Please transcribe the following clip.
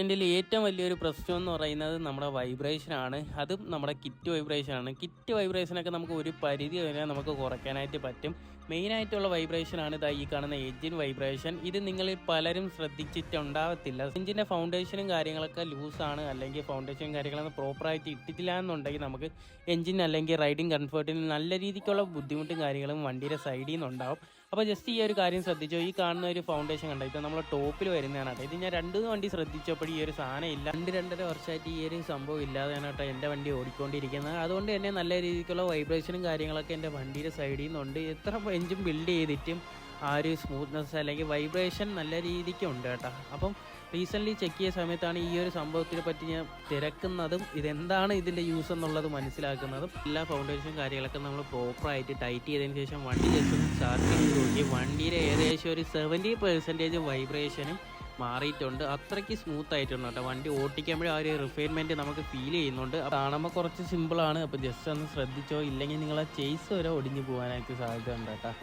ഇതിൽ ഏറ്റവും വലിയൊരു പ്രശ്നം എന്ന് പറയുന്നത് നമ്മുടെ വൈബ്രേഷനാണ്. അതും നമ്മുടെ കിറ്റ് വൈബ്രേഷനാണ്. കിറ്റ് വൈബ്രേഷനൊക്കെ നമുക്ക് ഒരു പരിധി വരെ നമുക്ക് കുറയ്ക്കാനായിട്ട് പറ്റും. മെയിനായിട്ടുള്ള വൈബ്രേഷനാണ് ഇതാ ഈ കാണുന്ന എഞ്ചിൻ വൈബ്രേഷൻ. ഇത് നിങ്ങളിൽ പലരും ശ്രദ്ധിച്ചിട്ടുണ്ടാവത്തില്ല. എഞ്ചിൻ്റെ ഫൗണ്ടേഷനും കാര്യങ്ങളൊക്കെ ലൂസാണ്, അല്ലെങ്കിൽ ഫൗണ്ടേഷനും കാര്യങ്ങളൊന്നും പ്രോപ്പറായിട്ട് ഇട്ടിട്ടില്ല എന്നുണ്ടെങ്കിൽ നമുക്ക് എഞ്ചിൻ അല്ലെങ്കിൽ റൈഡിങ് കംഫർട്ടിന് നല്ല രീതിക്കുള്ള ബുദ്ധിമുട്ടും കാര്യങ്ങളും വണ്ടിയുടെ സൈഡിൽ നിന്നുണ്ടാവും. അപ്പോൾ ജസ്റ്റ് ഈ ഒരു കാര്യം ശ്രദ്ധിച്ചോ. ഈ കാണുന്ന ഒരു ഫൗണ്ടേഷൻ കണ്ടോ, ഇത് നമ്മൾ ടോപ്പിൽ വരുന്നതാണ് കേട്ടോ. ഇത് ഞാൻ 2 വണ്ടി ശ്രദ്ധിച്ചപ്പോൾ ഈ ഒരു സാധനം ഇല്ല. 2-2.5 വർഷമായിട്ട് ഈ ഒരു സംഭവം ഇല്ലാതെയാണ് കേട്ടോ എൻ്റെ വണ്ടി ഓടിക്കൊണ്ടിരിക്കുന്നത്. അതുകൊണ്ട് തന്നെ നല്ല രീതിക്കുള്ള വൈബ്രേഷനും കാര്യങ്ങളൊക്കെ എൻ്റെ വണ്ടിയുടെ സൈഡിൽ നിന്നുണ്ട്. എത്ര എഞ്ചിൻ ബിൽഡ് ചെയ്തിട്ടും ആ ഒരു സ്മൂത്ത്നെസ് അല്ലെങ്കിൽ വൈബ്രേഷൻ നല്ല രീതിക്ക് ഉണ്ട് കേട്ടോ. അപ്പം റീസെൻ്റ്ലി ചെക്ക് ചെയ്ത സമയത്താണ് ഈ ഒരു സംഭവത്തിനെ പറ്റി ഞാൻ തിരക്കുന്നതും ഇതെന്താണ് ഇതിൻ്റെ യൂസ് എന്നുള്ളത് മനസ്സിലാക്കുന്നതും. എല്ലാ ഫൗണ്ടേഷനും കാര്യങ്ങളൊക്കെ നമ്മൾ പ്രോപ്പറായിട്ട് ടൈറ്റ് ചെയ്തതിന് ശേഷം വണ്ടി ജസ്റ്റ് ഒന്ന് സ്റ്റാർട്ട് ചെയ്ത് നോക്കി വണ്ടിയുടെ ഏകദേശം ഒരു 70% വൈബ്രേഷനും മാറിയിട്ടുണ്ട്. അത്രയ്ക്ക് സ്മൂത്ത് ആയിട്ടുണ്ട് കേട്ടോ. വണ്ടി ഓട്ടിക്കുമ്പോഴേ ആ ഒരു റിഫൈൻമെൻറ്റ് നമുക്ക് ഫീൽ ചെയ്യുന്നുണ്ട്. കാണുമ്പോൾ കുറച്ച് സിമ്പിളാണ്. അപ്പോൾ ജസ്റ്റ് ഒന്ന് ശ്രദ്ധിച്ചോ, ഇല്ലെങ്കിൽ നിങ്ങളെ ചേസ് വരെ ഒടിഞ്ഞു പോകാനായിട്ട് സാധ്യത ഉണ്ട് കേട്ടോ.